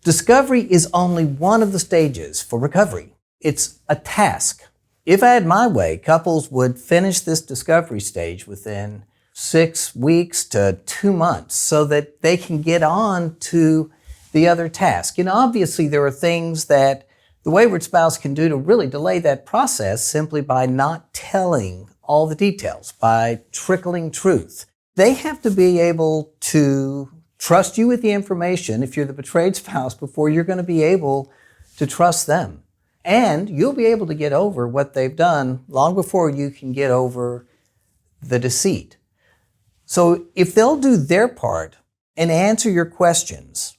Discovery is only one of the stages for recovery. It's a task. If I had my way, couples would finish this discovery stage within 6 weeks to 2 months so that they can get on to the other task. And obviously there are things that the wayward spouse can do to really delay that process simply by not telling all the details, by trickling truth. They have to be able to trust you with the information if you're the betrayed spouse before you're going to be able to trust them. And you'll be able to get over what they've done long before you can get over the deceit. So if they'll do their part and answer your questions,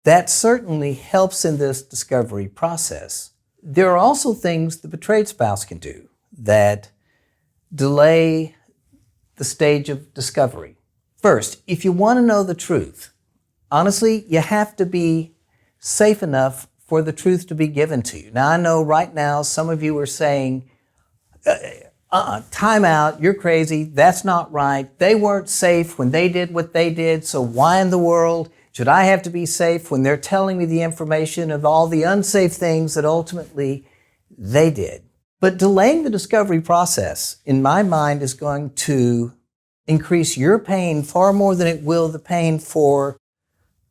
that certainly helps in this discovery process. There are also things the betrayed spouse can do that delay the stage of discovery. First, if you want to know the truth, honestly, you have to be safe enough for the truth to be given to you. Now, I know right now some of you are saying, time out, you're crazy, that's not right. They weren't safe when they did what they did, so why in the world should I have to be safe when they're telling me the information of all the unsafe things that ultimately they did? But delaying the discovery process, in my mind, is going to increase your pain far more than it will the pain for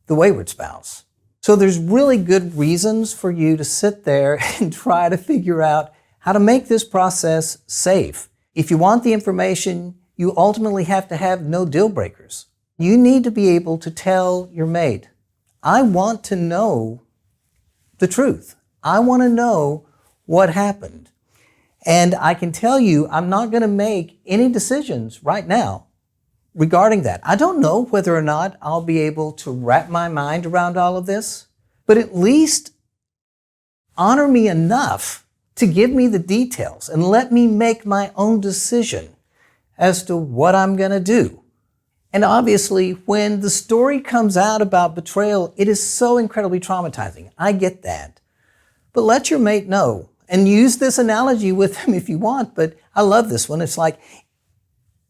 the wayward spouse. So there's really good reasons for you to sit there and try to figure out how to make this process safe. If you want the information, you ultimately have to have no deal breakers. You need to be able to tell your mate, I want to know the truth. I want to know what happened. And I can tell you, I'm not going to make any decisions right now regarding that. I don't know whether or not I'll be able to wrap my mind around all of this, but at least honor me enough to give me the details and let me make my own decision as to what I'm going to do. And obviously, when the story comes out about betrayal, it is so incredibly traumatizing. I get that. But let your mate know, and use this analogy with them if you want, but I love this one. It's like,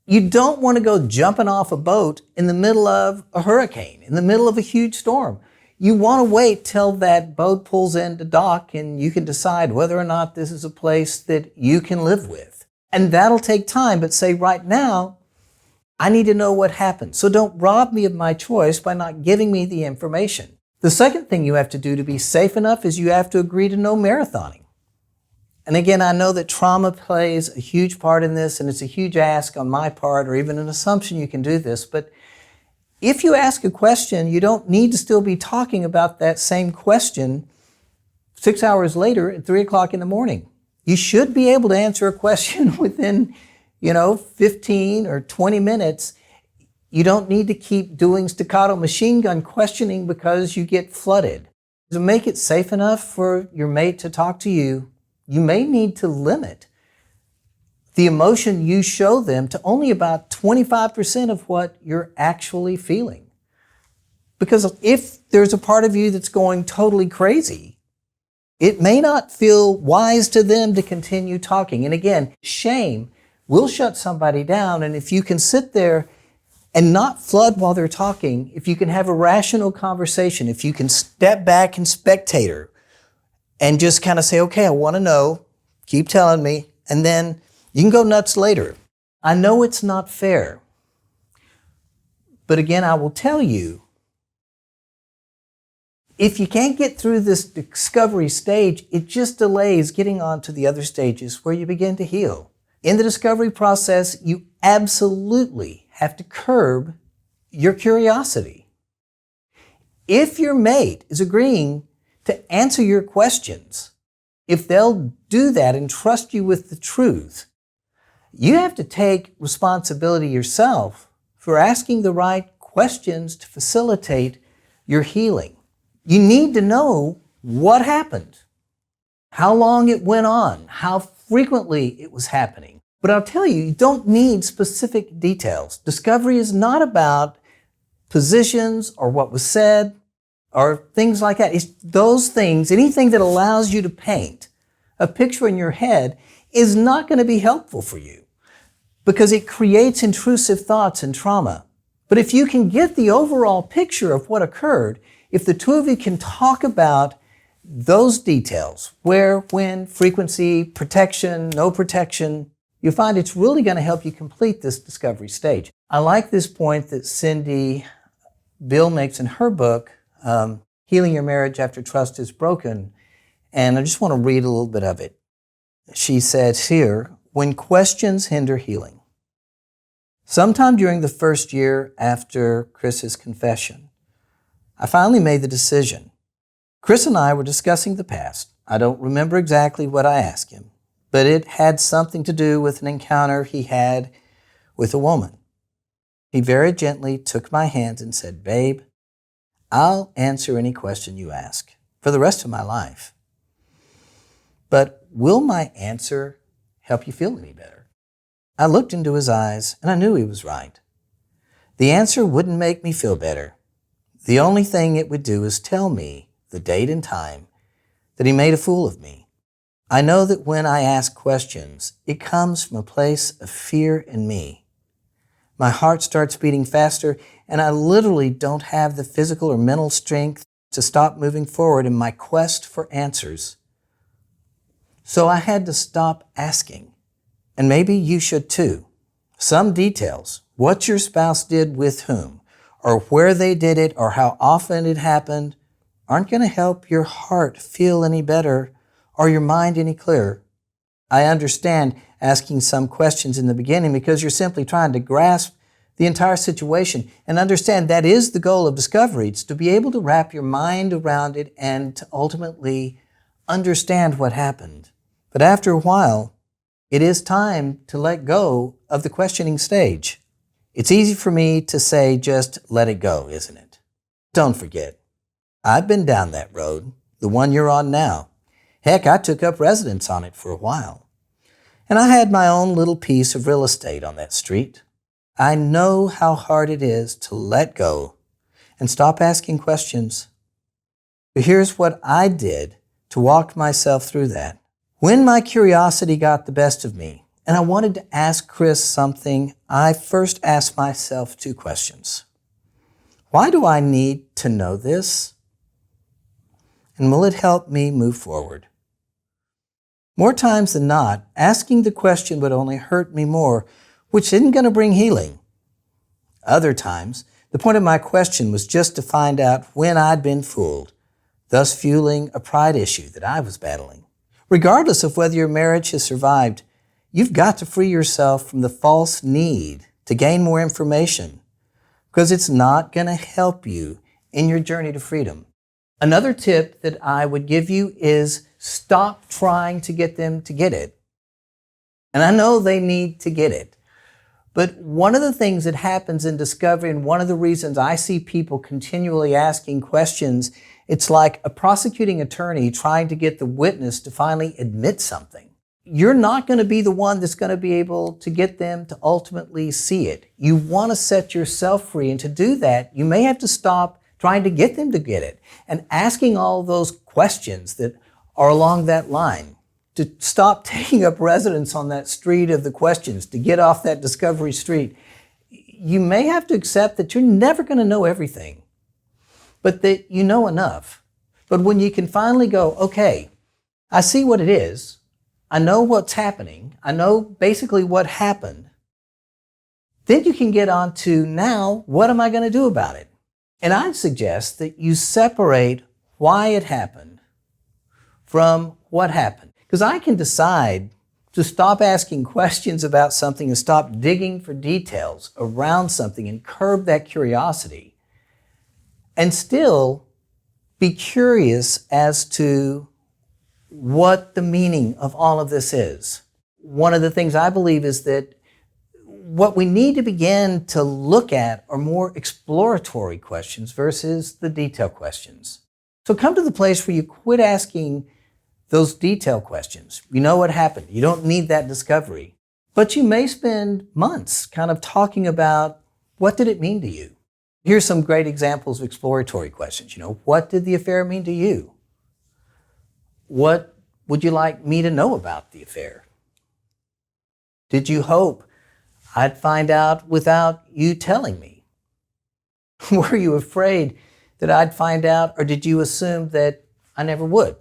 you don't want to go jumping off a boat in the middle of a hurricane, in the middle of a huge storm. You want to wait till that boat pulls into dock and you can decide whether or not this is a place that you can live with. And that'll take time, but say right now, I need to know what happened. So don't rob me of my choice by not giving me the information. The second thing you have to do to be safe enough is you have to agree to no marathoning. And again, I know that trauma plays a huge part in this, and it's a huge ask on my part, or even an assumption you can do this. But if you ask a question, you don't need to still be talking about that same question 6 hours later at 3 o'clock in the morning. You should be able to answer a question within, 15 or 20 minutes. You don't need to keep doing staccato machine gun questioning because you get flooded. To make it safe enough for your mate to talk to you, you may need to limit the emotion you show them to only about 25% of what you're actually feeling. Because if there's a part of you that's going totally crazy, it may not feel wise to them to continue talking. And again, shame will shut somebody down. And if you can sit there and not flood while they're talking, if you can have a rational conversation, if you can step back and spectator, and just kind of say, okay, I want to know, keep telling me, and then you can go nuts later. I know it's not fair, but again, I will tell you, if you can't get through this discovery stage, it just delays getting on to the other stages where you begin to heal. In the discovery process, you absolutely have to curb your curiosity. If your mate is agreeing to answer your questions, if they'll do that and trust you with the truth, you have to take responsibility yourself for asking the right questions to facilitate your healing. You need to know what happened, how long it went on, how frequently it was happening. But I'll tell you, you don't need specific details. Discovery is not about positions or what was said, or things like that. It's those things, anything that allows you to paint a picture in your head is not going to be helpful for you because it creates intrusive thoughts and trauma. But if you can get the overall picture of what occurred, if the two of you can talk about those details, where, when, frequency, protection, no protection, you'll find it's really going to help you complete this discovery stage. I like this point that Cindy Bill makes in her book, Healing Your Marriage After Trust is Broken, and I just want to read a little bit of it. She says here, when questions hinder healing. Sometime during the first year after Chris's confession, I finally made the decision. Chris and I were discussing the past. I don't remember exactly what I asked him, but it had something to do with an encounter he had with a woman. He very gently took my hand and said, "Babe, I'll answer any question you ask for the rest of my life. But will my answer help you feel any better?" I looked into his eyes and I knew he was right. The answer wouldn't make me feel better. The only thing it would do is tell me the date and time that he made a fool of me. I know that when I ask questions, it comes from a place of fear in me. My heart starts beating faster, and I literally don't have the physical or mental strength to stop moving forward in my quest for answers. So I had to stop asking. And maybe you should too. Some details, what your spouse did with whom, or where they did it, or how often it happened, aren't going to help your heart feel any better or your mind any clearer. I understand asking some questions in the beginning because you're simply trying to grasp the entire situation and understand that is the goal of discovery. It's to be able to wrap your mind around it and to ultimately understand what happened. But after a while, it is time to let go of the questioning stage. It's easy for me to say just let it go, isn't it? Don't forget, I've been down that road, the one you're on now. Heck, I took up residence on it for a while. And I had my own little piece of real estate on that street. I know how hard it is to let go and stop asking questions. But here's what I did to walk myself through that. When my curiosity got the best of me and I wanted to ask Chris something, I first asked myself two questions. Why do I need to know this? And will it help me move forward? More times than not, asking the question would only hurt me more, which isn't going to bring healing. Other times, the point of my question was just to find out when I'd been fooled, thus fueling a pride issue that I was battling. Regardless of whether your marriage has survived, you've got to free yourself from the false need to gain more information because it's not going to help you in your journey to freedom. Another tip that I would give you is stop trying to get them to get it. And I know they need to get it. But one of the things that happens in discovery, and one of the reasons I see people continually asking questions, it's like a prosecuting attorney trying to get the witness to finally admit something. You're not going to be the one that's going to be able to get them to ultimately see it. You want to set yourself free, and to do that, you may have to stop trying to get them to get it and asking all those questions that are along that line. To stop taking up residence on that street of the questions, to get off that discovery street. You may have to accept that you're never going to know everything, but that you know enough. But when you can finally go, okay, I see what it is. I know what's happening. I know basically what happened. Then you can get on to now, what am I going to do about it? And I'd suggest that you separate why it happened from what happened. Because I can decide to stop asking questions about something and stop digging for details around something and curb that curiosity and still be curious as to what the meaning of all of this is. One of the things I believe is that what we need to begin to look at are more exploratory questions versus the detail questions. So come to the place where you quit asking those detail questions. You know what happened. You don't need that discovery. But you may spend months kind of talking about what did it mean to you? Here's some great examples of exploratory questions. What did the affair mean to you? What would you like me to know about the affair? Did you hope I'd find out without you telling me? Were you afraid that I'd find out, or did you assume that I never would?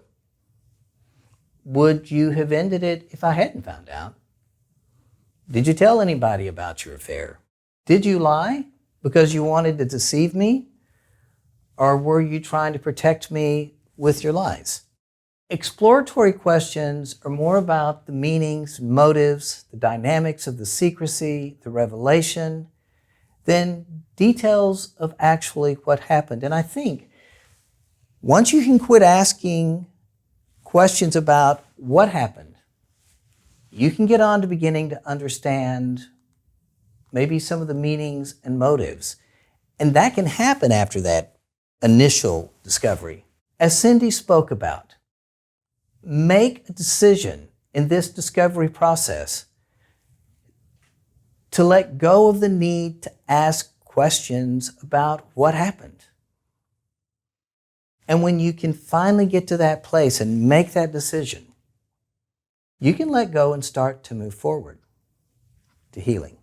Would you have ended it if I hadn't found out? Did you tell anybody about your affair? Did you lie because you wanted to deceive me? Or were you trying to protect me with your lies? Exploratory questions are more about the meanings, motives, the dynamics of the secrecy, the revelation, than details of actually what happened. And I think once you can quit asking questions about what happened, you can get on to beginning to understand maybe some of the meanings and motives. And that can happen after that initial discovery. As Cindy spoke about, make a decision in this discovery process to let go of the need to ask questions about what happened. And when you can finally get to that place and make that decision, you can let go and start to move forward to healing.